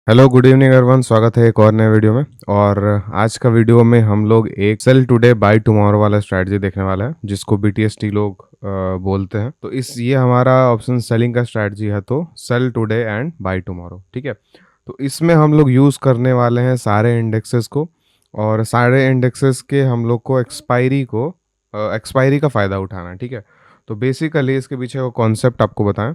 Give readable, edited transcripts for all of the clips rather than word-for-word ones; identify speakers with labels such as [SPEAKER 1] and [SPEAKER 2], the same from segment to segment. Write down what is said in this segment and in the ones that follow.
[SPEAKER 1] Hello good evening everyone, स्वागत है एक और नए वीडियो में। और आज का वीडियो में हम लोग एक सेल टुडे बाय टुमारो वाला स्ट्रैटेजी देखने वाला है, जिसको बीटीएसटी लोग बोलते हैं। तो ये हमारा ऑप्शन सेलिंग का स्ट्रैटेजी है, तो sell today and buy tomorrow. ठीक है, तो इसमें हम लोग यूज़ करने वाले हैं सारे इंडेक्सेस को, और सारे इंडेक्सेस के हम लोग को एक्सपायरी का फ़ायदा उठाना है। ठीक है, तो बेसिकली इसके पीछे वो कॉन्सेप्ट आपको बताएं।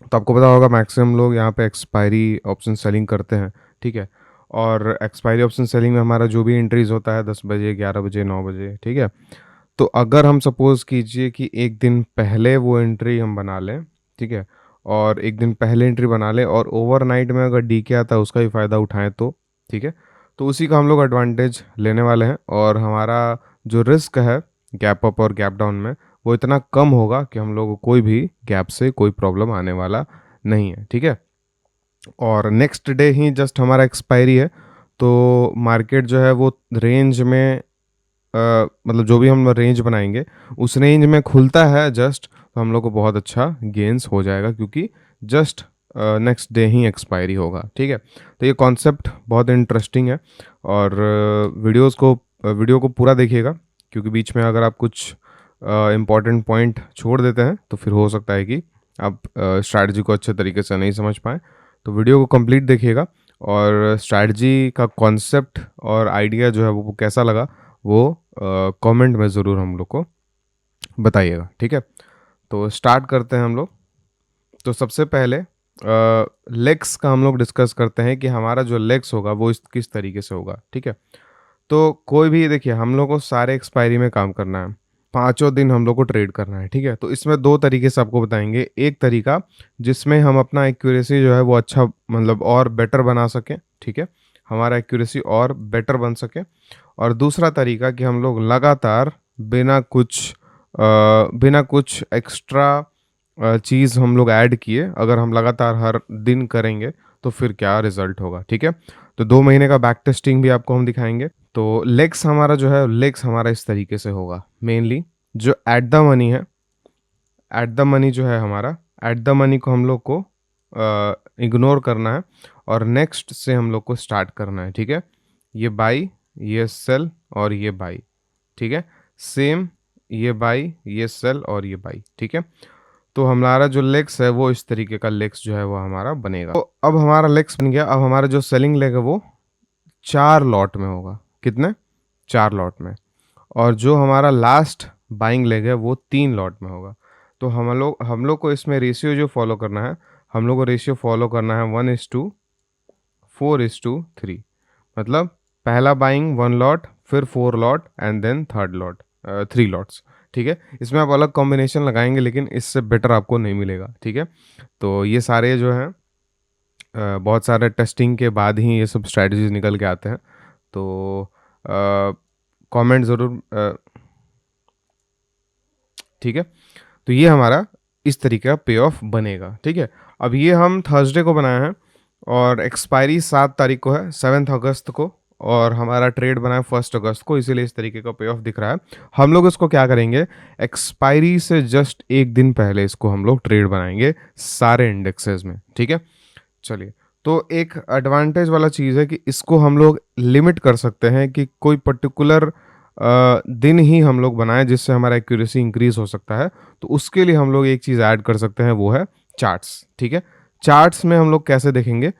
[SPEAKER 1] तो आपको पता होगा मैक्सिमम लोग यहाँ पे एक्सपायरी ऑप्शन सेलिंग करते हैं। ठीक है, और एक्सपायरी ऑप्शन सेलिंग में हमारा जो भी एंट्रीज होता है 10 बजे, 11 बजे, 9 बजे। ठीक है, तो अगर हम सपोज कीजिए कि एक दिन पहले वो एंट्री हम बना लें, ठीक है, और एक दिन पहले एंट्री बना लें और ओवरनाइट में अगर डी के आता है उसका भी फ़ायदा उठाएं तो ठीक है, तो उसी का हम लोग एडवांटेज लेने वाले हैं। और हमारा जो रिस्क है गैप अप और गैप डाउन में, वो इतना कम होगा कि हम लोग को कोई भी गैप से कोई प्रॉब्लम आने वाला नहीं है। ठीक है, और नेक्स्ट डे ही जस्ट हमारा एक्सपायरी है, तो मार्केट जो है वो रेंज में मतलब जो भी हम रेंज बनाएंगे उस रेंज में खुलता है जस्ट, तो हम लोग को बहुत अच्छा गेंस हो जाएगा, क्योंकि जस्ट नेक्स्ट डे ही एक्सपायरी होगा। ठीक है, तो ये कॉन्सेप्ट बहुत इंटरेस्टिंग है, और वीडियो को पूरा देखिएगा, क्योंकि बीच में अगर आप कुछ इम्पॉर्टेंट पॉइंट छोड़ देते हैं तो फिर हो सकता है कि आप स्ट्रैटेजी को अच्छे तरीके से नहीं समझ पाएँ। तो वीडियो को कंप्लीट देखिएगा, और स्ट्रैटेजी का कॉन्सेप्ट और आइडिया जो है वो कैसा लगा वो कमेंट में ज़रूर हम लोग को बताइएगा। ठीक है, तो स्टार्ट करते हैं हम लोग। तो सबसे पहले लेग्स का हम लोग डिस्कस करते हैं कि हमारा जो लेग्स होगा वो किस तरीके से होगा। ठीक है, तो कोई भी देखिए, हम लोग को सारे एक्सपायरी में काम करना है, पाँचों दिन हम लोग को ट्रेड करना है। ठीक है, तो इसमें दो तरीके से आपको बताएंगे। एक तरीका जिसमें हम अपना एक्यूरेसी जो है वो अच्छा मतलब और बेटर बना सकें। ठीक है, हमारा एक्यूरेसी और बेटर बन सके। और दूसरा तरीका कि हम लोग लगातार बिना कुछ एक्स्ट्रा चीज़ हम लोग ऐड किए, अगर हम लगातार हर दिन करेंगे तो फिर क्या रिजल्ट होगा। ठीक है, तो 2 महीने का बैक टेस्टिंग भी आपको हम दिखाएंगे। तो लेग्स हमारा इस तरीके से होगा। मेनली जो एट द मनी जो है हमारा, एट द मनी को हम लोग को इग्नोर करना है, और नेक्स्ट से हम लोग को स्टार्ट करना है। ठीक है, ये बाई, ये सेल और ये बाई। ठीक है, सेम ये बाई, ये सेल और ये बाई। ठीक है, तो हमारा जो लेग्स है वो इस तरीके का लेग्स जो है वो हमारा बनेगा। तो अब हमारा लेग्स बन गया। अब हमारा जो सेलिंग लेग है वो 4 लॉट में होगा। कितने? 4 लॉट में। और जो हमारा लास्ट बाइंग लेग है वो 3 लॉट में होगा। तो हम लोग को इसमें रेशियो जो फॉलो करना है, हम लोग को रेशियो फॉलो करना है 1:4:3। मतलब पहला बाइंग 1 लॉट, फिर 4 lot and then third lot 3 lots. ठीक है, इसमें आप अलग कॉम्बिनेशन लगाएंगे लेकिन इससे बेटर आपको नहीं मिलेगा। ठीक है, तो ये सारे जो हैं बहुत सारे टेस्टिंग के बाद ही ये सब स्ट्रैटेजीज निकल के आते हैं। तो कमेंट ज़रूर ठीक है, तो ये हमारा इस तरीके का पे ऑफ बनेगा। ठीक है, अब ये हम थर्सडे को बनाए हैं, और एक्सपायरी 7 तारीख को है, 7 अगस्त को, और हमारा ट्रेड बना है 1 अगस्त को, इसीलिए इस तरीके का पे ऑफ दिख रहा है। हम लोग इसको क्या करेंगे, एक्सपायरी से जस्ट एक दिन पहले इसको हम लोग ट्रेड बनाएंगे सारे इंडेक्सेस में। ठीक है, चलिए, तो एक एडवांटेज वाला चीज़ है कि इसको हम लोग लिमिट कर सकते हैं कि कोई पर्टिकुलर दिन ही हम लोग बनाएं जिससे हमारा एक्यूरेसी इंक्रीज हो सकता है। तो उसके लिए हम लोग एक चीज़ ऐड कर सकते हैं, वो है चार्ट्स। ठीक है, चार्ट्स में हम लोग कैसे देखेंगे,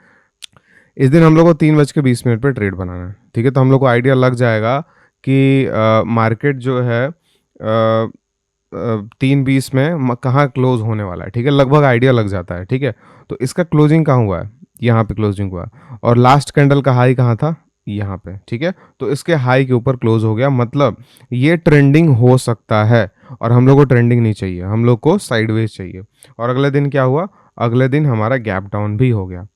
[SPEAKER 1] इस दिन हम लोग को 3:20 पे ट्रेड बनाना है। ठीक है, तो हम लोग को आइडिया लग जाएगा कि मार्केट जो है 3:20 में कहाँ क्लोज होने वाला है। ठीक है, लगभग आइडिया लग जाता है। ठीक है, तो इसका क्लोजिंग कहाँ हुआ है, यहाँ पे क्लोजिंग हुआ है, और लास्ट कैंडल का हाई कहाँ था, यहाँ पे। ठीक है, तो इसके हाई के ऊपर क्लोज हो गया, मतलब ये ट्रेंडिंग हो सकता है, और हम लोग को ट्रेंडिंग नहीं चाहिए, हम लोग को साइडवेज चाहिए। और अगले दिन क्या हुआ, अगले दिन हमारा गैप डाउन भी हो गया।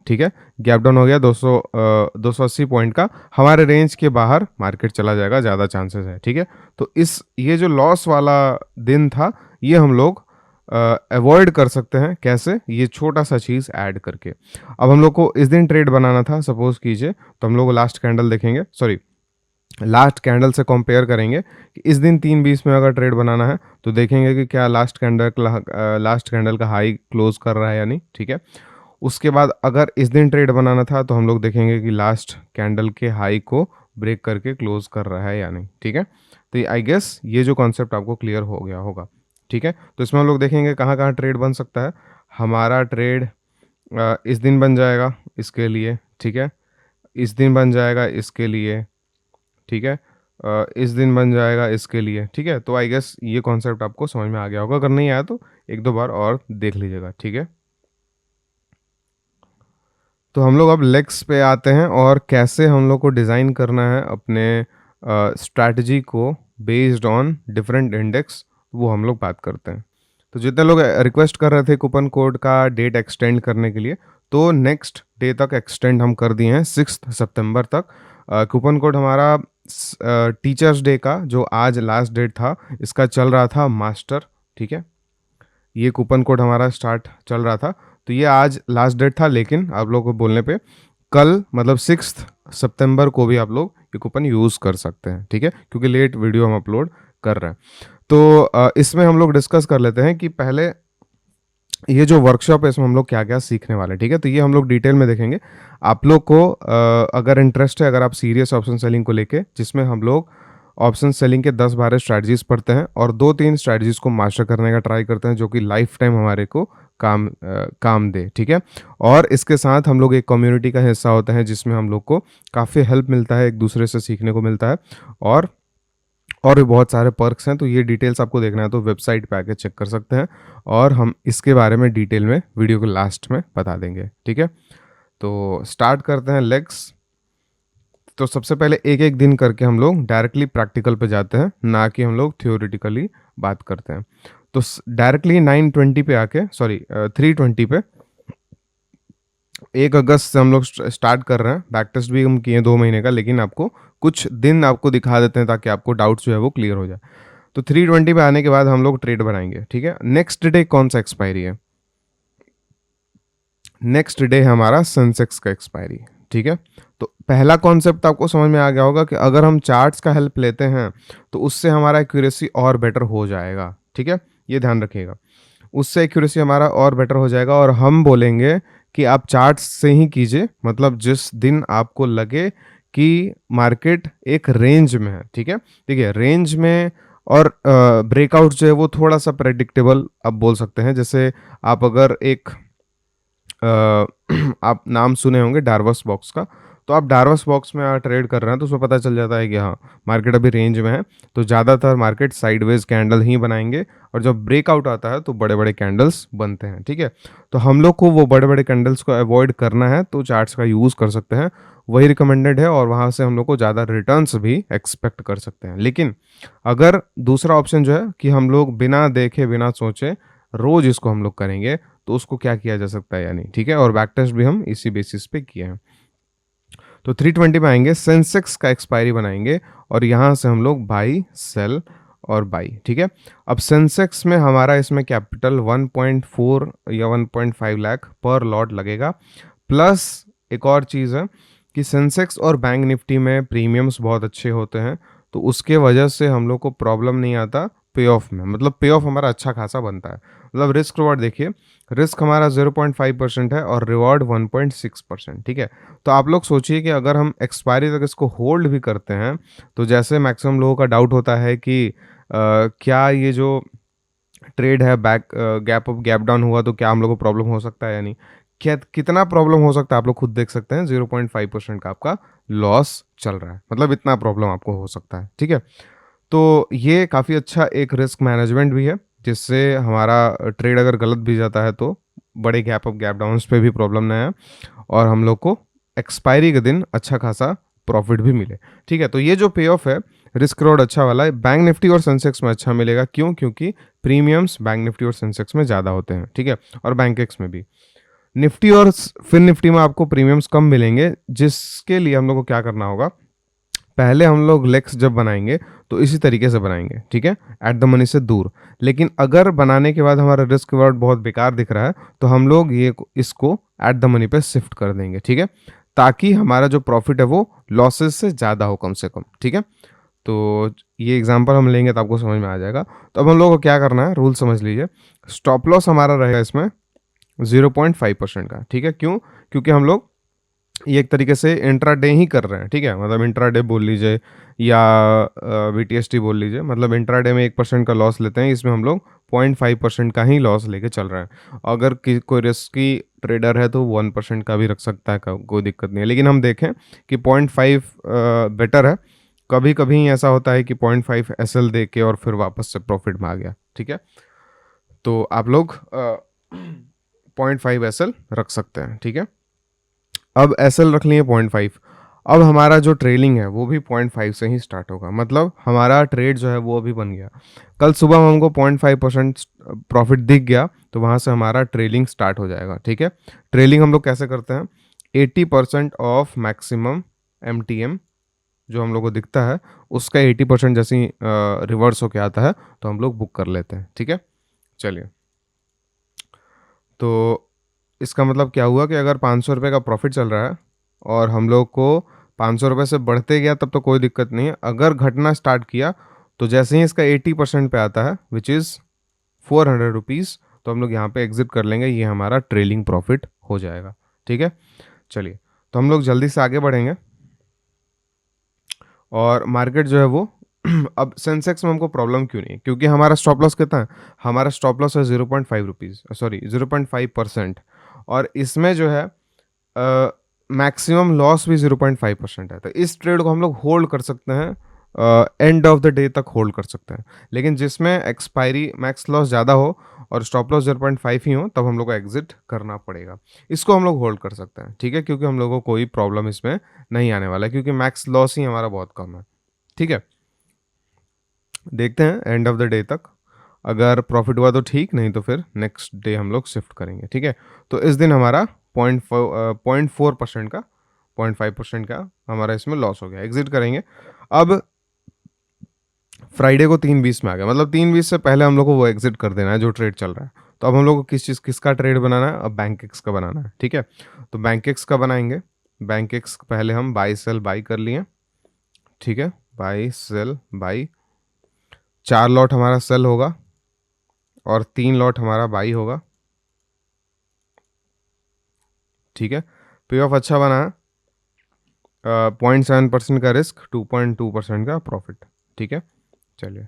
[SPEAKER 1] ठीक है, गैप डाउन हो गया 280 पॉइंट का, हमारे रेंज के बाहर मार्केट चला जाएगा, ज़्यादा चांसेस है। ठीक है, तो ये जो लॉस वाला दिन था ये हम लोग अवॉइड कर सकते हैं। कैसे? ये छोटा सा चीज़ ऐड करके। अब हम लोग को इस दिन ट्रेड बनाना था, सपोज कीजिए, तो हम लोग लास्ट कैंडल देखेंगे, सॉरी लास्ट कैंडल से कंपेयर करेंगे कि इस दिन 3:20 में अगर ट्रेड बनाना है तो देखेंगे कि क्या लास्ट कैंडल का हाई क्लोज कर रहा है या नहीं। ठीक है, उसके बाद अगर इस दिन ट्रेड बनाना था तो हम लोग देखेंगे कि लास्ट कैंडल के हाई को ब्रेक करके क्लोज कर रहा है या नहीं, ठीक है। तो आई गेस ये जो कॉन्सेप्ट आपको क्लियर हो गया होगा, ठीक है। तो इसमें हम लोग देखेंगे कहाँ कहाँ ट्रेड बन सकता है। हमारा ट्रेड इस दिन बन जाएगा इसके लिए, ठीक है। इस दिन बन जाएगा इसके लिए, ठीक है। इस दिन बन जाएगा इसके लिए, ठीक है। तो आई गेस ये कॉन्सेप्ट आपको समझ में आ गया होगा, अगर नहीं आया तो एक दो बार और देख लीजिएगा, ठीक है। तो हम लोग अब लेग्स पे आते हैं और कैसे हम लोग को डिज़ाइन करना है अपने स्ट्रैटेजी को बेस्ड ऑन डिफरेंट इंडेक्स, वो हम लोग बात करते हैं। तो जितने लोग रिक्वेस्ट कर रहे थे कूपन कोड का डेट एक्सटेंड करने के लिए, तो नेक्स्ट डे तक एक्सटेंड हम कर दिए हैं, 6 सितंबर तक। कूपन कोड हमारा टीचर्स डे का जो आज लास्ट डेट था इसका चल रहा था मास्टर, ठीक है। ये कूपन कोड हमारा स्टार्ट चल रहा था, तो ये आज लास्ट डेट था, लेकिन आप लोगों को बोलने पे कल मतलब 6 सितंबर को भी आप लोग ये कूपन यूज़ कर सकते हैं, ठीक है, क्योंकि लेट वीडियो हम अपलोड कर रहे हैं। तो इसमें हम लोग डिस्कस कर लेते हैं कि पहले ये जो वर्कशॉप है इसमें हम लोग क्या क्या सीखने वाले हैं, ठीक है। तो ये हम लोग डिटेल में देखेंगे। आप लोग को अगर इंटरेस्ट है, अगर आप सीरियस ऑप्शन सेलिंग को लेके, जिसमें हम लोग ऑप्शन सेलिंग के 10-12 स्ट्रैटेजीज पढ़ते हैं और 2-3 स्ट्रैटेजीज को मास्टर करने का ट्राई करते हैं, जो कि लाइफ टाइम हमारे को काम दे, ठीक है। और इसके साथ हम लोग एक कम्युनिटी का हिस्सा होते हैं जिसमें हम लोग को काफ़ी हेल्प मिलता है, एक दूसरे से सीखने को मिलता है, और भी बहुत सारे पर्क्स हैं। तो ये डिटेल्स आपको देखना है तो वेबसाइट पे आके चेक कर सकते हैं, और हम इसके बारे में डिटेल में वीडियो को लास्ट में बता देंगे, ठीक है। तो स्टार्ट करते हैं लेग्स। तो सबसे पहले एक एक दिन करके हम लोग डायरेक्टली प्रैक्टिकल पे जाते हैं, ना कि हम लोग थियोरिटिकली बात करते हैं। तो डायरेक्टली 9:20 पे आके, सॉरी 3:20 पे 1 अगस्त से हम लोग स्टार्ट कर रहे हैं। बैक टेस्ट भी हम किए 2 महीने का, लेकिन आपको कुछ दिन आपको दिखा देते हैं ताकि आपको डाउट्स जो है वो क्लियर हो जाए। तो 3:20 पे आने के बाद हम लोग ट्रेड बनाएंगे, ठीक है। नेक्स्ट डे कौन सा एक्सपायरी है? नेक्स्ट डे है हमारा सेंसेक्स का एक्सपायरी, ठीक है। तो पहला कॉन्सेप्ट आपको समझ में आ गया होगा कि अगर हम चार्ट्स का हेल्प लेते हैं तो उससे हमारा एक्यूरेसी और बेटर हो जाएगा, ठीक है। ये ध्यान रखिएगा, उससे एक्यूरेसी हमारा और बेटर हो जाएगा, और हम बोलेंगे कि आप चार्ट्स से ही कीजिए, मतलब जिस दिन आपको लगे कि मार्केट एक रेंज में है, ठीक है। देखिए रेंज में और ब्रेकआउट जो है वो थोड़ा सा प्रेडिक्टेबल आप बोल सकते हैं। जैसे आप अगर एक आप नाम सुने होंगे डार्वस बॉक्स का, तो आप डार्वस बॉक्स में ट्रेड कर रहे हैं तो उसमें पता चल जाता है कि हाँ मार्केट अभी रेंज में है, तो ज़्यादातर मार्केट साइडवेज कैंडल ही बनाएंगे, और जब ब्रेकआउट आता है तो बड़े बड़े कैंडल्स बनते हैं, ठीक है। तो हम लोग को वो बड़े बड़े कैंडल्स को अवॉइड करना है, तो चार्ट्स का यूज़ कर सकते हैं, वही रिकमेंडेड है, और वहाँ से हम लोग को ज़्यादा रिटर्न्स भी एक्सपेक्ट कर सकते हैं। लेकिन अगर दूसरा ऑप्शन जो है कि हम लोग बिना देखे बिना सोचे रोज इसको हम लोग करेंगे, तो उसको क्या किया जा सकता है या नहीं, ठीक है। और बैक टेस्ट भी हम इसी बेसिस पे किए हैं। तो 3:20 पे आएंगे, सेंसेक्स का एक्सपायरी बनाएंगे, और यहाँ से हम लोग बाई सेल और बाई, ठीक है। अब सेंसेक्स में हमारा इसमें कैपिटल 1.4 या 1.5 लाख पर लॉट लगेगा, प्लस एक और चीज़ है कि सेंसेक्स और बैंक निफ्टी में प्रीमियम्स बहुत अच्छे होते हैं, तो उसके वजह से हम लोग को प्रॉब्लम नहीं आता पे ऑफ में, मतलब पे ऑफ हमारा अच्छा खासा बनता है। मतलब रिस्क रिवॉर्ड देखिए, रिस्क हमारा 0.5% है और रिवॉर्ड 1.6%, ठीक है। तो आप लोग सोचिए कि अगर हम एक्सपायरी तक इसको होल्ड भी करते हैं, तो जैसे मैक्सिमम लोगों का डाउट होता है कि क्या ये जो ट्रेड है back gap up gap down हुआ तो क्या हम लोग को प्रॉब्लम हो सकता है या नहीं, क्या कितना प्रॉब्लम हो सकता है आप लोग खुद देख सकते हैं। 0.5% का आपका लॉस चल रहा है, मतलब इतना प्रॉब्लम आपको हो सकता है, ठीक है। तो ये काफ़ी अच्छा एक रिस्क मैनेजमेंट भी है, जिससे हमारा ट्रेड अगर गलत भी जाता है तो बड़े गैप अप गैप डाउन्स पे भी प्रॉब्लम ना है, और हम लोग को एक्सपायरी के दिन अच्छा खासा प्रॉफिट भी मिले, ठीक है। तो ये जो पे ऑफ है रिस्क रोड अच्छा वाला है, बैंक निफ्टी और सेंसेक्स में अच्छा मिलेगा। क्यों? क्योंकि प्रीमियम्स बैंक निफ्टी और सेंसेक्स में ज़्यादा होते हैं, ठीक है, और बैंक एक्स में भी। निफ्टी और फिर निफ्टी में आपको प्रीमियम्स कम मिलेंगे, जिसके लिए हम लोग को क्या करना होगा, पहले हम लोग लेग्स जब बनाएंगे तो इसी तरीके से बनाएंगे, ठीक है, एट द मनी से दूर। लेकिन अगर बनाने के बाद हमारा रिस्क रिवॉर्ड बहुत बेकार दिख रहा है, तो हम लोग ये इसको एट द मनी पे शिफ्ट कर देंगे, ठीक है, ताकि हमारा जो प्रॉफिट है वो लॉसेस से ज़्यादा हो कम से कम, ठीक है। तो ये एग्जांपल हम लेंगे तो आपको समझ में आ जाएगा। तो अब हम लोग को क्या करना है, रूल समझ लीजिए। स्टॉप लॉस हमारा रहेगा इसमें 0.5% का, ठीक है? क्यों? क्योंकि हम लोग ये एक तरीके से इंट्राडे ही कर रहे हैं, ठीक है? मतलब इंट्राडे बोल लीजिए या बीटीएसटी बोल लीजिए, मतलब इंट्राडे में 1% का लॉस लेते हैं, इसमें हम लोग 0.5% का ही लॉस लेके चल रहे हैं। अगर कोई रिस्की ट्रेडर है तो 1% का भी रख सकता है, कोई दिक्कत नहीं है। लेकिन हम देखें कि 0.5 बेटर है। कभी कभी ऐसा होता है कि 0.5 एसएल दे के और फिर वापस से प्रॉफिट में आ गया, ठीक है? तो आप लोग 0.5 एसएल रख सकते हैं, ठीक है? अब एसएल रख लिए 0.5। अब हमारा जो ट्रेलिंग है वो भी 0.5 से ही स्टार्ट होगा, मतलब हमारा ट्रेड जो है वो अभी बन गया। कल सुबह में हमको 0.5% प्रॉफिट दिख गया तो वहाँ से हमारा ट्रेलिंग स्टार्ट हो जाएगा, ठीक है? ट्रेलिंग हम लोग कैसे करते हैं? 80% ऑफ मैक्सिमम एमटीएम जो हम लोग को दिखता है उसका 80% जैसे ही रिवर्स होके आता है तो हम लोग बुक कर लेते हैं, ठीक है? चलिए, तो इसका मतलब क्या हुआ कि अगर 500 रुपये का प्रॉफिट चल रहा है और हम लोग को 500 रुपये से बढ़ते गया तब तो कोई दिक्कत नहीं है। अगर घटना स्टार्ट किया तो जैसे ही इसका 80% पे आता है विच इज़ 400 रुपीज़, तो हम लोग यहाँ पे एग्जिट कर लेंगे। ये हमारा ट्रेलिंग प्रॉफिट हो जाएगा, ठीक है? चलिए, तो हम लोग जल्दी से आगे बढ़ेंगे और मार्केट जो है वो अब सेंसेक्स में हमको प्रॉब्लम क्यों नहीं है? क्योंकि हमारा स्टॉप लॉस कितना है? हमारा स्टॉप लॉस है 0.5 रुपीज़, सॉरी 0.5%। और इसमें जो है मैक्सिमम लॉस भी 0.5% है। तो इस ट्रेड को हम लोग होल्ड कर सकते हैं, एंड ऑफ द डे तक होल्ड कर सकते हैं। लेकिन जिसमें एक्सपायरी मैक्स लॉस ज़्यादा हो और स्टॉप लॉस 0.5 ही हो तब हम लोग को एग्जिट करना पड़ेगा। इसको हम लोग होल्ड कर सकते हैं, ठीक है? क्योंकि हम लोगों को कोई प्रॉब्लम इसमें नहीं आने वाला है, क्योंकि मैक्स लॉस ही हमारा बहुत कम है, ठीक है? देखते हैं एंड ऑफ द डे तक, अगर प्रॉफिट हुआ तो ठीक, नहीं तो फिर नेक्स्ट डे हम लोग शिफ्ट करेंगे, ठीक है? तो इस दिन हमारा 0.4% का 0.5% का हमारा इसमें लॉस हो गया, एग्जिट करेंगे। अब फ्राइडे को 3:20 में आ गया, मतलब 3:20 से पहले हम लोग को वो एग्जिट कर देना है जो ट्रेड चल रहा है। तो अब हम लोग को किसका ट्रेड बनाना है? अब बैंक एक्स का बनाना है, ठीक है? तो बैंक एक्स का बनाएंगे। बैंक एक्स पहले हम बाई सेल बाई कर लिए, ठीक है? बाई सेल बाई, 4 लॉट हमारा सेल होगा और 3 लॉट हमारा बाई होगा, ठीक है? पे ऑफ अच्छा बना है, 0.7% का रिस्क, 2.2% का प्रॉफिट, ठीक है? चलिए,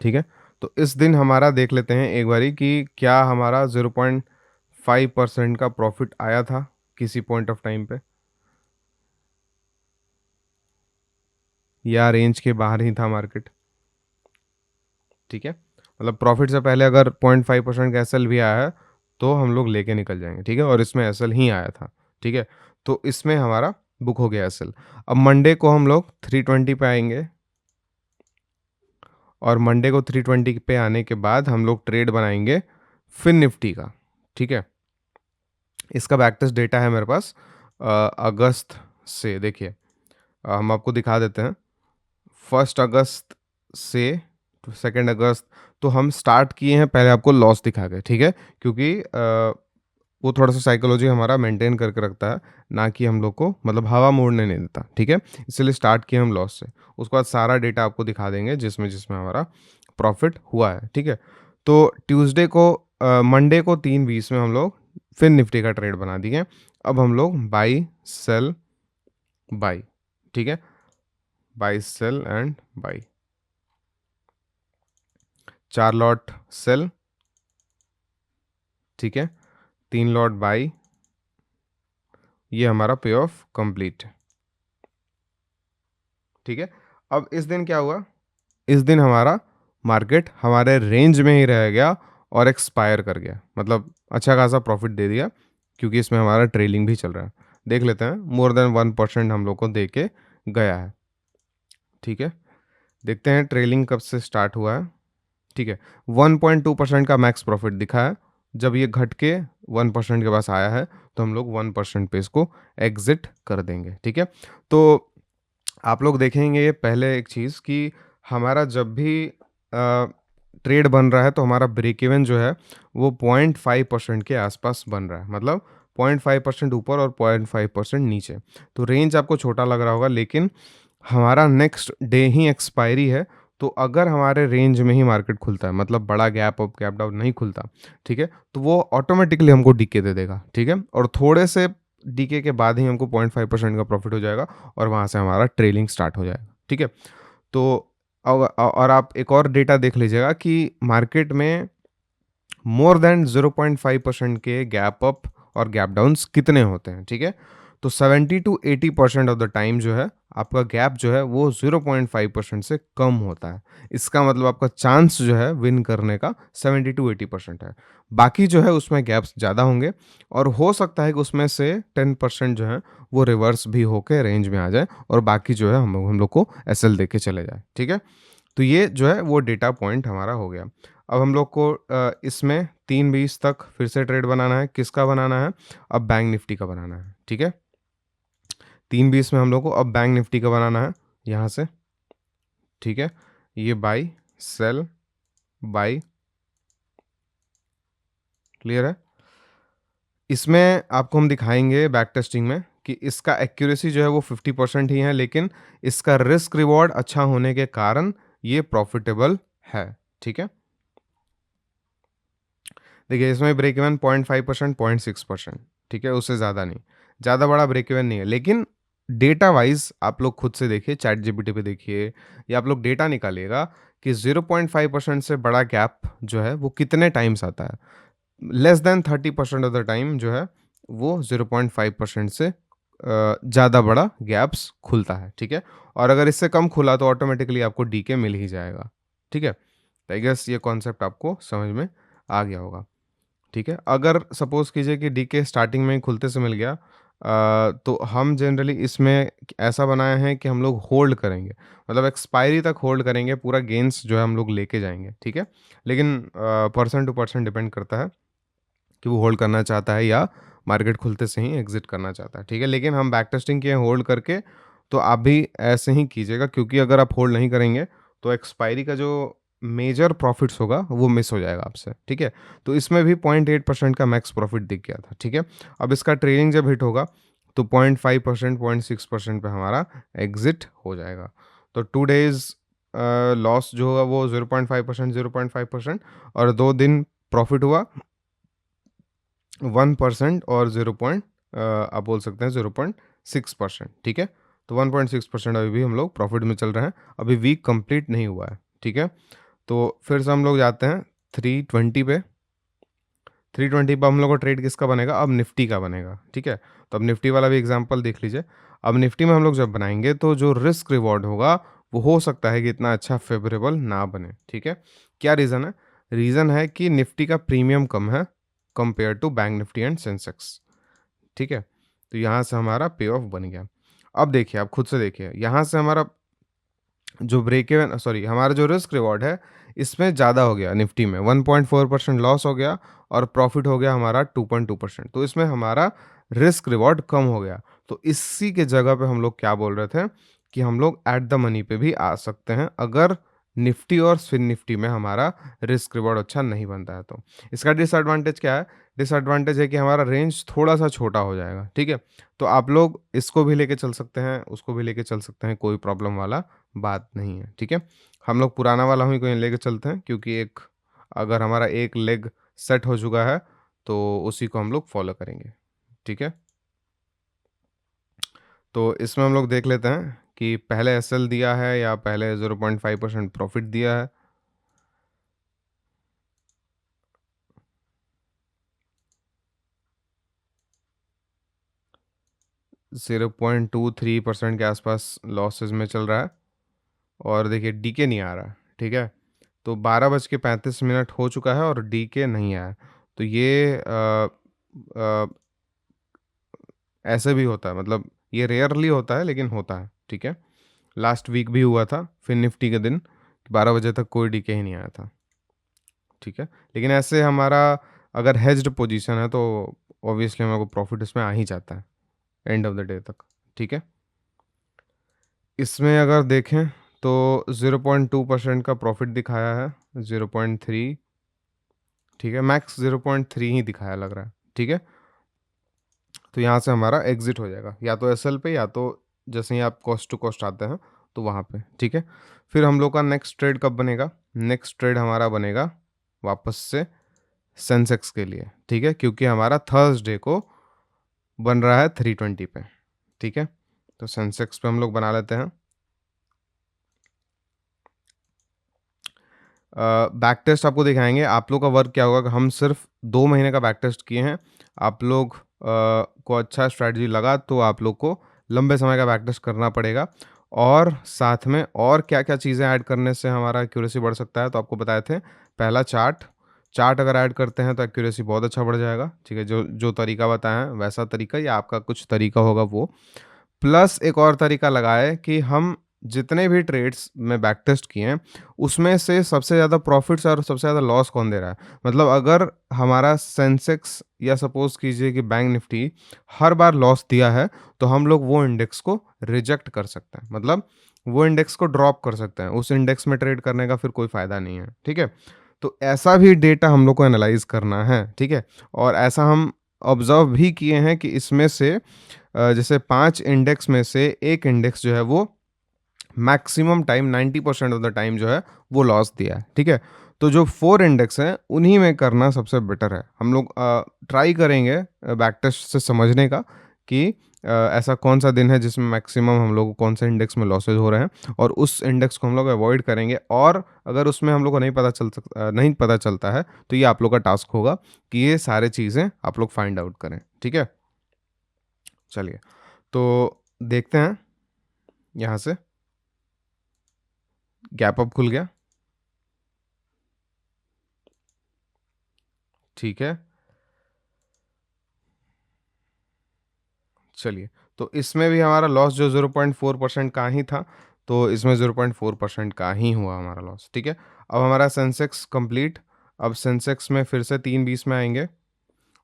[SPEAKER 1] ठीक है? तो इस दिन हमारा देख लेते हैं एक बारी कि क्या हमारा 0.5% का प्रॉफिट आया था किसी पॉइंट ऑफ टाइम पे, या रेंज के बाहर ही था मार्केट, ठीक है? मतलब प्रॉफिट से पहले अगर 0.5% का एसएल भी आया है तो हम लोग लेके निकल जाएंगे, ठीक है? और इसमें एसएल ही आया था, ठीक है? तो इसमें हमारा बुक हो गया एसएल। अब मंडे को हम लोग 320 पे आएंगे और मंडे को 320 पे आने के बाद हम लोग ट्रेड बनाएंगे फिन निफ्टी का, ठीक है? इसका बैक टेस्ट डेटा है मेरे पास अगस्त से, देखिए हम आपको दिखा देते हैं। 1 अगस्त से 2 अगस्त, तो हम स्टार्ट किए हैं पहले आपको लॉस दिखा के, ठीक है? क्योंकि वो थोड़ा सा साइकोलॉजी हमारा मेंटेन करके रखता है, ना कि हम लोग को मतलब हवा मोड़ने नहीं देता, ठीक है? इसलिए स्टार्ट किए हम लॉस से, उसके बाद सारा डेटा आपको दिखा देंगे जिसमें जिसमें हमारा प्रॉफिट हुआ है, ठीक है? तो ट्यूसडे को मंडे को 3:20 में हम लोग फिर निफ्टी का ट्रेड बना दिए। अब हम लोग बाई सेल बाई, ठीक है? Buy sell and buy, 4 lot sell, ठीक है? 3 लॉट बाई, ये हमारा पे ऑफ कंप्लीट, ठीक है? अब इस दिन क्या हुआ? इस दिन हमारा मार्केट हमारे रेंज में ही रह गया और एक्सपायर कर गया, मतलब अच्छा खासा प्रॉफिट दे दिया, क्योंकि इसमें हमारा ट्रेलिंग भी चल रहा है। देख लेते हैं, मोर देन 1% हम लोग को दे के गया है, ठीक है? देखते हैं ट्रेलिंग कब से स्टार्ट हुआ है, ठीक है? 1.2% का मैक्स प्रॉफिट दिखा है। जब ये घट के 1% के पास आया है तो हम लोग 1% पे इसको एग्जिट कर देंगे, ठीक है? तो आप लोग देखेंगे पहले एक चीज़ कि हमारा जब भी ट्रेड बन रहा है तो हमारा ब्रेक इवन जो है वो 0.5% के आसपास बन रहा है, मतलब 0.5% ऊपर और 0.5% नीचे। तो रेंज आपको छोटा लग रहा होगा, लेकिन हमारा नेक्स्ट डे ही एक्सपायरी है, तो अगर हमारे रेंज में ही मार्केट खुलता है, मतलब बड़ा गैप अप, गैप डाउन नहीं खुलता, ठीक है? तो वो ऑटोमैटिकली हमको डीके दे देगा, ठीक है? और थोड़े से डीके के बाद ही हमको 0.5% का प्रॉफिट हो जाएगा और वहाँ से हमारा ट्रेलिंग स्टार्ट हो जाएगा, ठीक है? तो और आप एक और डेटा देख लीजिएगा कि मार्केट में मोर देन 0.5% के गैप अप और गैप डाउन्स कितने होते हैं, ठीक है? तो 70 टू 80% ऑफ द टाइम जो है, आपका गैप जो है वो 0.5% से कम होता है। इसका मतलब आपका चांस जो है विन करने का 70 टू 80% है। बाकी जो है उसमें गैप्स ज़्यादा होंगे और हो सकता है कि उसमें से 10% जो है वो रिवर्स भी होके रेंज में आ जाए और बाकी जो है हम लोग को एसएल देके चले जाए, ठीक है? तो ये जो है वो डेटा पॉइंट हमारा हो गया। अब हम लोग को इसमें 3:20 तक फिर से ट्रेड बनाना है। किसका बनाना है? अब बैंक निफ्टी का बनाना है, ठीक है? 3:20 में हम लोग को अब बैंक निफ्टी का बनाना है, यहाँ से, ठीक है? ये बाय, सेल, बाय, क्लियर है? इसमें आपको हम दिखाएँगे बैक टेस्टिंग में कि इसका एक्यूरेसी जो है वो 50% ही है, लेकिन इसका रिस्क रिवॉर्ड अच्छा होने के कारण ये प्रॉफिटेबल है, ठीक है? देखिए, इसमें ब्रेक इवन 0.5%, 0.6%, ठीक है? उससे ज़्यादा नहीं। ज़्यादा बड़ा ब्रेक इवन नहीं है, लेकिन डेटा वाइज़ आप लोग खुद से देखिए, चैटजीपीटी पे देखिए या आप लोग डेटा निकालिएगा कि 0.5% से बड़ा गैप जो है, वो कितने टाइम्स आता है। Less than 30% of the time जो है, वो 0.5% से ज़्यादा बड़ा गैप्स खुलता है, ठीक है? और अगर इससे कम खुला तो ऑटोमैटिकली आपको डीके मिल ही जाएगा, ठीक है? तो आई गेस ये कॉन्सेप्ट आपको समझ में आ गया होगा। ठीक है? अगर सपोज़ कीजिए कि डीके स्टार्टिंग में ही खुलते से मिल गया तो हम जनरली इसमें ऐसा बनाए हैं कि हम लोग होल्ड करेंगे। मतलब एक्सपायरी तक होल्ड करेंगे, पूरा गेन्स जो है हम लोग लेके जाएँगे, ठीक है? लेकिन पर्सन टू पर्सन डिपेंड करता है कि वो होल्ड करना चाहता है या मार्केट खुलते से ही एग्ज़िट करना चाहता है, ठीक है? लेकिन हम बैक टेस्टिंग किए होल्ड करके, तो आप भी ऐसे ही कीजिएगा क्योंकि अगर आप होल्ड नहीं करेंगे, तो एक्सपायरी का जो मेजर प्रॉफिट्स होगा, वो मिस हो जाएगा आपसे, ठीक है? तो इसमें भी 0.8% का मैक्स प्रॉफिट दिख गया था, ठीक है? अब इसका ट्रेलिंग जब हिट होगा, तो 0.5%, 0.6% पे हमारा एग्ज़िट हो जाएगा। तो 2 डेज़ लॉस जो होगा वो 0.5%, 0.5% और 2 दिन प्रॉफिट हुआ 1% और 0 आप बोल सकते हैं 0.6%, ठीक है? तो 1.6% अभी भी हम लोग प्रॉफ़िट में चल रहे हैं। अभी वीक कंप्लीट नहीं हुआ है, ठीक है? तो फिर से हम लोग जाते हैं 320 पे। 320 पे हम लोग का ट्रेड किसका बनेगा? अब निफ्टी का बनेगा, ठीक है? तो अब निफ्टी वाला भी एग्ज़ाम्पल देख लीजिए। अब निफ्टी में हम लोग जब बनाएँगे तो जो रिस्क रिवॉर्ड होगा, वो हो सकता है कि इतना अच्छा फ़ेवरेबल ना बने, ठीक है? क्या रीज़न है? रीज़न है कि निफ्टी का प्रीमियम कम है compare to Bank Nifty and Sensex, ठीक है? तो यहाँ से हमारा पे ऑफ बन गया। अब देखिए, आप खुद से देखिए, यहाँ से हमारा जो ब्रेक इवन सॉरी हमारा जो रिस्क रिवॉर्ड है, इसमें ज़्यादा हो गया निफ्टी में 1.4% लॉस हो गया और प्रॉफिट हो गया हमारा 2.2%। तो इसमें हमारा रिस्क रिवॉर्ड कम हो गया। तो इसी के जगह पे हम लोग क्या बोल रहे थे कि हम लोग एट द मनी पे भी आ सकते हैं, अगर निफ्टी और स्पिन निफ्टी में हमारा रिस्क रिवॉर्ड अच्छा नहीं बनता है तो। इसका डिसएडवांटेज क्या है? डिसएडवांटेज है कि हमारा रेंज थोड़ा-सा छोटा हो जाएगा, ठीक है? तो आप लोग इसको भी लेके चल सकते हैं, उसको भी लेके चल सकते हैं, कोई प्रॉब्लम वाला बात नहीं है, ठीक है? हम लोग पुराना वाला ही कोई लेके चलते हैं क्योंकि एक अगर हमारा एक लेग सेट हो चुका है, तो उसी को हम लोग फ़ॉलो करेंगे, ठीक है? तो इसमें हम लोग देख लेते हैं कि पहले एसएल दिया है या पहले 0.5% प्रॉफ़िट दिया है। 0.23% के आसपास लॉसेस में चल रहा है और देखिए डीके नहीं आ रहा, ठीक है? तो 12:35 हो चुका है और डीके नहीं आया। तो ये अ, ऐसे भी होता है, मतलब ये रेयरली होता है लेकिन होता है, ठीक है? लास्ट वीक भी हुआ था फिर निफ्टी के दिन 12 बजे तक कोई डीके ही नहीं आया था, ठीक है? लेकिन ऐसे हमारा अगर हेज्ड पोजीशन है तो ऑब्वियसली हमारे को प्रॉफिट इसमें आ ही जाता है एंड ऑफ द डे तक, ठीक है? इसमें अगर देखें तो 0.2% का प्रॉफिट दिखाया है, 0.3, ठीक है? मैक्स 0.3 ही दिखाया लग रहा है, ठीक है? तो यहाँ से हमारा एग्ज़िट हो जाएगा, या तो एसएल पे या तो जैसे ही आप कॉस्ट टू कॉस्ट आते हैं, तो वहाँ पे, ठीक है। फिर हम लोग का नेक्स्ट ट्रेड कब बनेगा? नेक्स्ट ट्रेड हमारा बनेगा वापस से सेंसेक्स के लिए, ठीक है, क्योंकि हमारा थर्सडे को बन रहा है 320 पे, ठीक है। तो सेंसेक्स पे हम लोग बना लेते हैं। बैक टेस्ट आपको दिखाएंगे। आप लोग का वर्क क्या होगा कि हम सिर्फ 2 महीने का बैक टेस्ट किए हैं। आप लोग को अच्छा स्ट्रैटेजी लगा तो आप लोग को लंबे समय का बैक टेस्ट करना पड़ेगा, और साथ में और क्या क्या चीज़ें ऐड करने से हमारा एक्यूरेसी बढ़ सकता है, तो आपको बताए थे। पहला चार्ट, चार्ट अगर ऐड करते हैं तो एक्यूरेसी बहुत अच्छा बढ़ जाएगा, ठीक है। जो जो तरीका बताया है वैसा तरीका, या आपका कुछ तरीका होगा वो। प्लस एक और तरीका लगाए कि हम जितने भी ट्रेड्स में बैक टेस्ट किए हैं उसमें से सबसे ज़्यादा प्रॉफिट्स और सबसे ज़्यादा लॉस कौन दे रहा है। मतलब अगर हमारा सेंसेक्स या सपोज कीजिए कि बैंक निफ्टी हर बार लॉस दिया है, तो हम लोग वो इंडेक्स को रिजेक्ट कर सकते हैं, मतलब वो इंडेक्स को ड्रॉप कर सकते हैं। उस इंडेक्स में ट्रेड करने का फिर कोई फ़ायदा नहीं है, ठीक है। तो ऐसा भी डेटा हम लोग को एनालाइज करना है, ठीक है। और ऐसा हम ऑब्जर्व भी किए हैं कि इसमें से जैसे 5 इंडेक्स में से एक इंडेक्स जो है वो maximum time 90% of the time जो है वो लॉस दिया है, ठीक है। तो जो 4 इंडेक्स हैं उन्हीं में करना सबसे बेटर है। हम लोग ट्राई करेंगे बैक टेस्ट से समझने का कि ऐसा कौन सा दिन है जिसमें मैक्सिमम हम लोग कौन से इंडेक्स में लॉसेज हो रहे हैं, और उस इंडेक्स को हम लोग अवॉइड करेंगे। और अगर उसमें हम लोग को नहीं पता चलता है, तो ये आप लोग का टास्क होगा कि ये सारे चीज़ें आप लोग फाइंड आउट करें, ठीक है। चलिए, तो देखते हैं। यहाँ से गैप अप खुल गया, ठीक है। चलिए, तो इसमें भी हमारा लॉस जो 0.4% का ही था, तो इसमें 0.4% का ही हुआ हमारा लॉस, ठीक है। अब हमारा सेंसेक्स कंप्लीट। अब सेंसेक्स में फिर से 320 में आएंगे,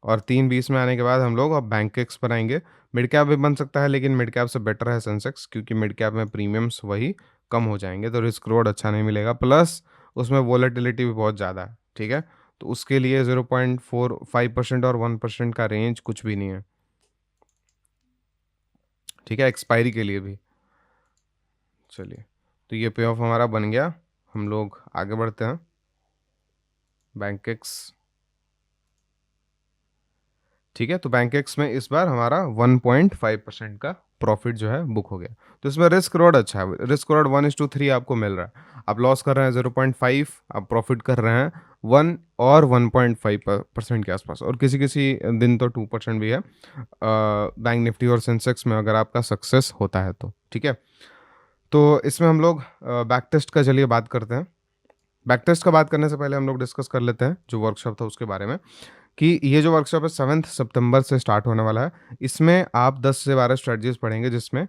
[SPEAKER 1] और 320 में आने के बाद हम लोग अब बैंकेक्स बनाएंगे। मिड कैप भी बन सकता है, लेकिन मिड कैप से बेटर है सेंसेक्स, क्योंकि मिड कैप में प्रीमियम्स वही कम हो जाएंगे, तो रिस्क रोड अच्छा नहीं मिलेगा, प्लस उसमें वॉलेटिलिटी भी बहुत ज़्यादा है, ठीक है। तो उसके लिए 0.45% और 1% का रेंज कुछ भी नहीं है, ठीक है, एक्सपायरी के लिए भी। चलिए, तो ये पे ऑफ हमारा बन गया। हम लोग आगे बढ़ते हैं। बैंकेक्स, ठीक है। तो बैंकेक्स में इस बार हमारा 1.5% का प्रॉफिट जो है बुक हो गया। तो इसमें रिस्क रोड अच्छा है, रिस्क रोड 1:3 आपको मिल रहा है। आप लॉस कर रहे हैं 0.5, आप प्रॉफिट कर रहे हैं 1 और 1.5% के आसपास, और किसी किसी दिन तो 2% भी है बैंक निफ्टी और सेंसेक्स में, अगर आपका सक्सेस होता है तो, ठीक है। तो इसमें हम लोग बैक टेस्ट का चलिए बात करते हैं। बैक टेस्ट का बात करने से पहले हम लोग डिस्कस कर लेते हैं जो वर्कशॉप था उसके बारे में, कि ये जो वर्कशॉप है 7 सितंबर से स्टार्ट होने वाला है। इसमें आप 10 से 12 स्ट्रेटजीज पढ़ेंगे, जिसमें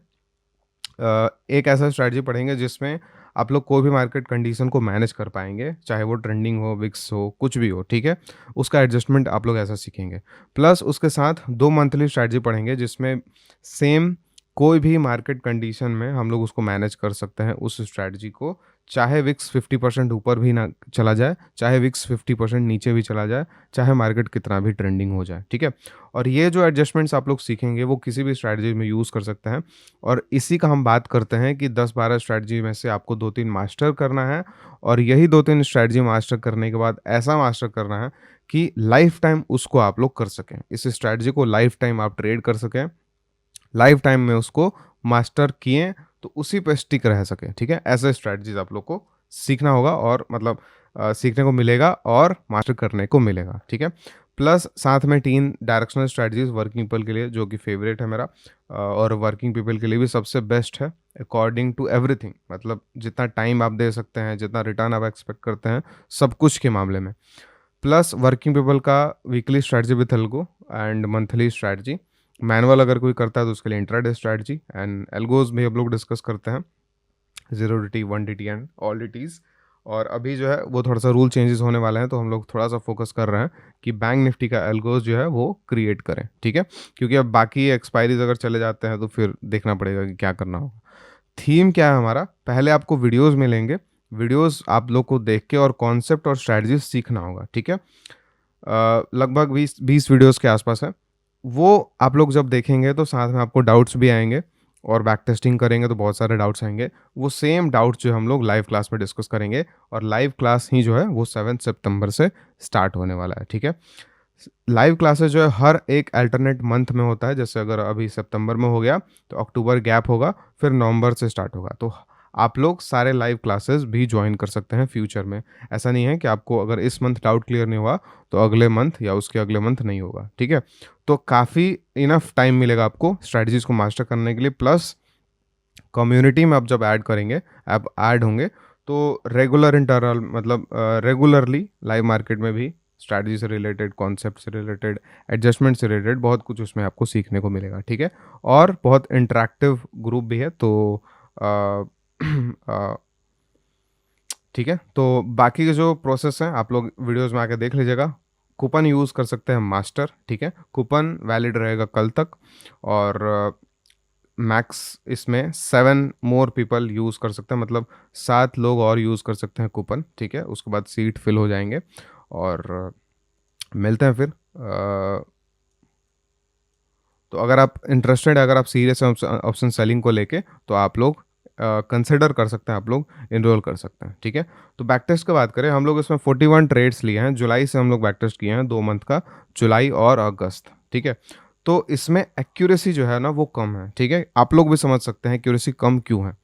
[SPEAKER 1] एक ऐसा स्ट्रेटजी पढ़ेंगे जिसमें आप लोग कोई भी मार्केट कंडीशन को मैनेज कर पाएंगे, चाहे वो ट्रेंडिंग हो, विक्स हो, कुछ भी हो, ठीक है। उसका एडजस्टमेंट आप लोग ऐसा सीखेंगे। प्लस उसके साथ 2 मंथली स्ट्रेटजी पढ़ेंगे, जिसमें सेम कोई भी मार्केट कंडीशन में हम लोग उसको मैनेज कर सकते हैं, उस स्ट्रैटेजी को, चाहे विक्स 50% ऊपर भी ना चला जाए, चाहे विक्स 50% नीचे भी चला जाए, चाहे मार्केट कितना भी ट्रेंडिंग हो जाए, ठीक है। और ये जो एडजस्टमेंट्स आप लोग सीखेंगे वो किसी भी स्ट्रैटेजी में यूज़ कर सकते हैं। और इसी का हम बात करते हैं कि 10-12 स्ट्रैटेजी में से आपको 2-3 मास्टर करना है, और यही 2-3 स्ट्रैटेजी मास्टर करने के बाद ऐसा मास्टर करना है कि लाइफ टाइम उसको आप लोग कर सकें। इस स्ट्रैटेजी को लाइफ टाइम आप ट्रेड कर सकें, लाइफ टाइम में उसको मास्टर किए तो उसी पे स्टिक रह सके, ठीक है। ऐसे स्ट्रैटेजीज आप लोग को सीखना होगा, और मतलब सीखने को मिलेगा और मास्टर करने को मिलेगा, ठीक है। प्लस साथ में 3 डायरेक्शनल स्ट्रैटेजीज वर्किंग पीपल के लिए, जो कि फेवरेट है मेरा, और वर्किंग पीपल के लिए भी सबसे बेस्ट है अकॉर्डिंग टू एवरीथिंग। मतलब जितना टाइम आप दे सकते हैं, जितना रिटर्न आप एक्सपेक्ट करते हैं, सब कुछ के मामले में। प्लस वर्किंग पीपल का weekly strategy with algo, and monthly strategy. Manual अगर कोई करता है तो उसके लिए इंट्राडे स्ट्रैटेजी, एंड एल्गोज भी हम लोग डिस्कस करते हैं, 0DT, 1DT and all DTs। और अभी जो है वो थोड़ा सा रूल चेंजेस होने वाले हैं, तो हम लोग थोड़ा सा फोकस कर रहे हैं कि बैंक निफ्टी का एल्गोज जो है वो क्रिएट करें, ठीक है। क्योंकि अब बाकी एक्सपायरीज अगर चले जाते हैं तो फिर देखना पड़ेगा कि क्या करना होगा। थीम क्या है हमारा, पहले आपको वीडियोज़ मिलेंगे, वीडियोज़ आप लोग को देख के और कॉन्सेप्ट और स्ट्रैटेजीज सीखना होगा, ठीक है। लगभग 20 वीडियोज़ के आसपास है। वो आप लोग जब देखेंगे तो साथ में आपको डाउट्स भी आएंगे, और बैक टेस्टिंग करेंगे तो बहुत सारे डाउट्स आएंगे। वो सेम डाउट्स जो हम लोग लाइव क्लास में डिस्कस करेंगे, और लाइव क्लास ही जो है वो 7 सितंबर से स्टार्ट होने वाला है, ठीक है। लाइव क्लासेस जो है हर एक अल्टरनेट मंथ में होता है। जैसे अगर अभी सितंबर में हो गया तो अक्टूबर गैप होगा, फिर नवंबर से स्टार्ट होगा। तो आप लोग सारे लाइव क्लासेस भी ज्वाइन कर सकते हैं फ्यूचर में। ऐसा नहीं है कि आपको अगर इस मंथ डाउट क्लियर नहीं हुआ तो अगले मंथ या उसके अगले मंथ नहीं होगा, ठीक है। तो काफ़ी इनफ टाइम मिलेगा आपको स्ट्रैटेजीज को मास्टर करने के लिए। प्लस कम्युनिटी में आप जब ऐड करेंगे, आप ऐड होंगे, तो रेगुलर इंटरवल मतलब रेगुलरली लाइव मार्केट में भी स्ट्रैटेजी से रिलेटेड, कॉन्सेप्ट से रिलेटेड, एडजस्टमेंट से रिलेटेड बहुत कुछ उसमें आपको सीखने को मिलेगा, ठीक है। और बहुत इंटरेक्टिव ग्रुप भी है, तो ठीक है। तो बाकी के जो प्रोसेस हैं आप लोग वीडियोस में आके देख लीजिएगा। कूपन यूज़ कर सकते हैं मास्टर, ठीक है। कूपन वैलिड रहेगा कल तक, और मैक्स इसमें 7 मोर पीपल यूज़ कर सकते हैं, मतलब 7 लोग और यूज़ कर सकते हैं कूपन, ठीक है। उसके बाद सीट फिल हो जाएंगे, और मिलते हैं फिर। तो अगर आप इंटरेस्टेड है, अगर आप सीरियस हैं ऑप्शन सेलिंग को लेके, तो आप लोग कंसिडर कर सकते हैं, आप लोग इनरोल कर सकते हैं, ठीक है। तो बैक टेस्ट की बात करें, हम लोग इसमें 41 ट्रेड्स लिए हैं। जुलाई से हम लोग बैक टेस्ट किए हैं, 2 मंथ का, जुलाई और अगस्त, ठीक है। तो इसमें एक्यूरेसी जो है ना वो कम है, ठीक है। आप लोग भी समझ सकते हैं एक्यूरेसी कम क्यों है।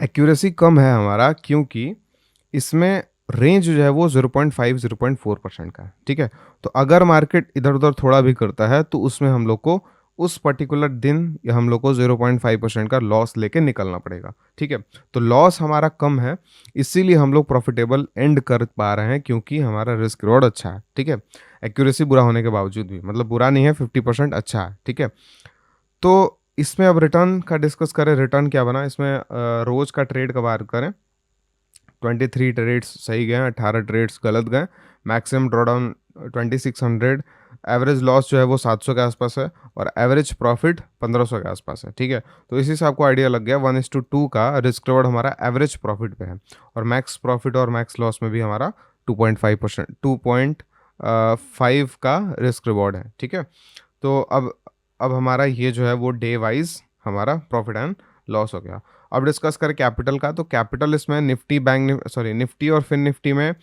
[SPEAKER 1] एक्यूरेसी कम है हमारा क्योंकि इसमें रेंज जो है वो 0.5 0.4% का है, ठीक है। तो अगर मार्केट इधर उधर थोड़ा भी करता है तो उसमें हम लोग को उस पर्टिकुलर दिन या हम लोग को 0.5% का लॉस लेके निकलना पड़ेगा, ठीक है। तो लॉस हमारा कम है, इसीलिए हम लोग प्रॉफिटेबल एंड कर पा रहे हैं, क्योंकि हमारा रिस्क रिवॉर्ड अच्छा है, ठीक है। एक्यूरेसी बुरा होने के बावजूद भी, मतलब बुरा नहीं है, 50% अच्छा है, ठीक है। तो इसमें अब रिटर्न का डिस्कस करें। रिटर्न क्या बना इसमें, रोज का ट्रेड का बात करें, 23 ट्रेड्स सही गए हैं, 18 ट्रेड्स गलत गए। मैक्सिमम ड्रॉडाउन 2600, एवरेज लॉस जो है वो 700 के आसपास है, और एवरेज प्रॉफिट 1500 के आसपास है, ठीक है। तो इसी से आपको आइडिया लग गया 1:2 का रिस्क रिवॉर्ड हमारा एवरेज प्रॉफिट पे है, और मैक्स प्रॉफिट और मैक्स लॉस में भी हमारा 2.5%, 2.5 का रिस्क रिवॉर्ड है, ठीक है। तो अब हमारा ये जो है वो डे वाइज हमारा प्रॉफिट एंड लॉस हो गया। अब डिस्कस करें कैपिटल का, तो कैपिटल इसमें निफ्टी निफ्टी और फिन निफ्टी में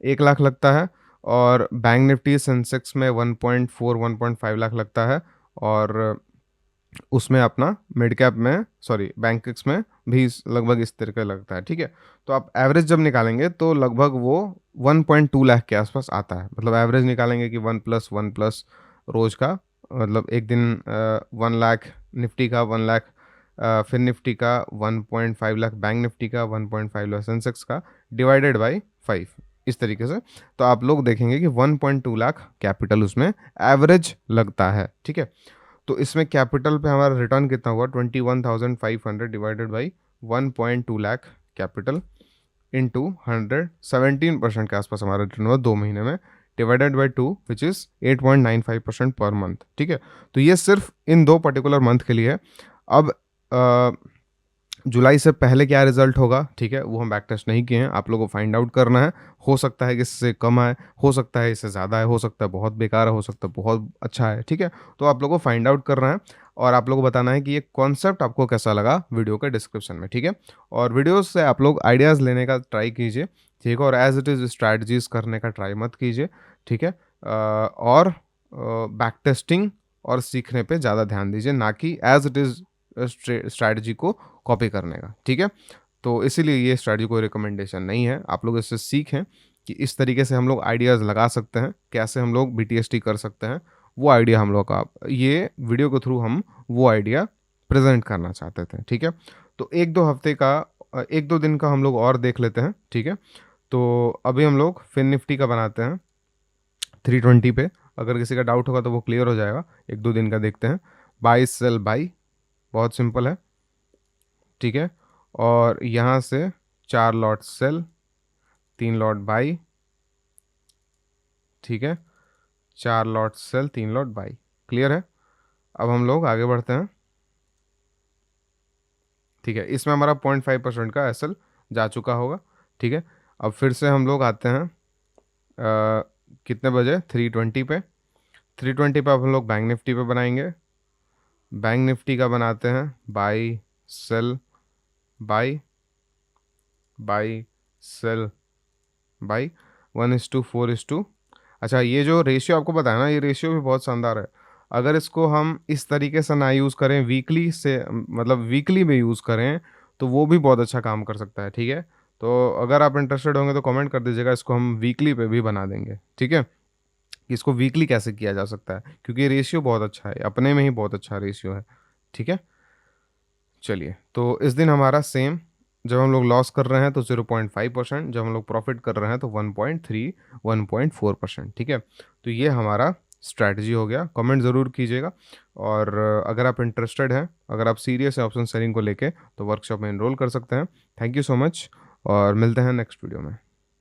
[SPEAKER 1] 1 लाख लगता है, और बैंक निफ्टी सेंसेक्स में 1.5 लाख लगता है, और उसमें अपना मिड कैप में बैंकिक्स में भी लगभग इस तरह का लगता है, ठीक है। तो आप एवरेज जब निकालेंगे तो लगभग वो 1.2 लाख के आसपास आता है। मतलब एवरेज निकालेंगे कि 1+1+ रोज का, मतलब एक दिन 1 लाख निफ्टी का, 1 लाख फिर निफ्टी का, 1.5 लाख बैंक निफ्टी का, 1.5 लाख सेंसेक्स का, डिवाइडेड बाई 5, इस तरीके से। तो आप लोग देखेंगे कि 1.2 लाख कैपिटल उसमें एवरेज लगता है, ठीक है। तो इसमें कैपिटल पे हमारा रिटर्न कितना हुआ, 21,500 divided by 1.2 lakh capital into 100, 17% के आसपास हमारा रिटर्न हुआ 2 महीने में, divided by 2 which is 8.95% per month, ठीक है। तो ये सिर्फ इन 2 पर्टिकुलर मंथ के लिए है। अब जुलाई से पहले क्या रिजल्ट होगा, ठीक है, वो हम बैक टेस्ट नहीं किए हैं, आप लोगों को फाइंड आउट करना है। हो सकता है कि इससे कम आए, हो सकता है इससे ज़्यादा है, हो सकता है बहुत बेकार है, हो सकता है बहुत अच्छा है, ठीक है। तो आप लोगों को फाइंड आउट करना है, और आप लोगों को बताना है कि ये कॉन्सेप्ट आपको कैसा लगा वीडियो के डिस्क्रिप्शन में, ठीक है। और वीडियोस से आप लोग आइडियाज़ लेने का ट्राई कीजिए, ठीक है, और एज इट इज़ स्ट्रैटेजीज करने का ट्राई मत कीजिए, ठीक है। और बैक टेस्टिंग और सीखने पे ज़्यादा ध्यान दीजिए, ना कि एज इट इज़ स्ट्रैटेजी को कॉपी करने का, ठीक है। तो इसीलिए ये स्ट्रैटेजी कोई रिकमेंडेशन नहीं है, आप लोग इससे सीखें कि इस तरीके से हम लोग आइडियाज़ लगा सकते हैं, कैसे हम लोग BTST कर सकते हैं। वो आइडिया हम लोग का ये वीडियो के थ्रू हम वो आइडिया प्रेजेंट करना चाहते थे, ठीक है। तो 1-2 हफ्ते का 1-2 दिन का हम लोग और देख लेते हैं, ठीक है। तो अभी हम लोग फिन निफ्टी का बनाते हैं 320 पे। अगर किसी का डाउट होगा तो वो क्लियर हो जाएगा। 1-2 दिन का देखते हैं। बाई सेल बाई, बहुत सिंपल है, ठीक है। और यहाँ से 4 लॉट सेल, 3 लॉट बाई, ठीक है, 4 lot sell, 3 lot buy, clear है। अब हम लोग आगे बढ़ते हैं, ठीक है। इसमें हमारा 0.5% का एसएल जा चुका होगा, ठीक है। अब फिर से हम लोग आते हैं कितने बजे, 320 पे। 320 पे अब हम लोग बैंक निफ्टी पे बनाएंगे, बैंक निफ्टी का बनाते हैं buy sell buy buy sell buy 1:4:2। अच्छा, ये जो रेशियो आपको बताया ना, ये रेशियो भी बहुत शानदार है। अगर इसको हम इस तरीके से ना यूज़ करें, वीकली से मतलब वीकली में यूज़ करें, तो वो भी बहुत अच्छा काम कर सकता है। ठीक है, तो अगर आप इंटरेस्टेड होंगे तो कमेंट कर दीजिएगा, इसको हम वीकली पे भी बना देंगे। ठीक है, कि इसको वीकली कैसे किया जा सकता है, क्योंकि ये रेशियो बहुत अच्छा है, अपने में ही बहुत अच्छा रेशियो है। ठीक है, चलिए, तो इस दिन हमारा सेम, जब हम लोग लॉस कर रहे हैं तो 0.5%, जब हम लोग प्रॉफिट कर रहे हैं तो 1.3 1.4%। ठीक है, तो ये हमारा स्ट्रैटेजी हो गया। कमेंट ज़रूर कीजिएगा, और अगर आप इंटरेस्टेड हैं, अगर आप सीरियस है ऑप्शन सेलिंग को लेके, तो वर्कशॉप में एनरोल कर सकते हैं। थैंक यू सो मच, और मिलते हैं नेक्स्ट वीडियो में।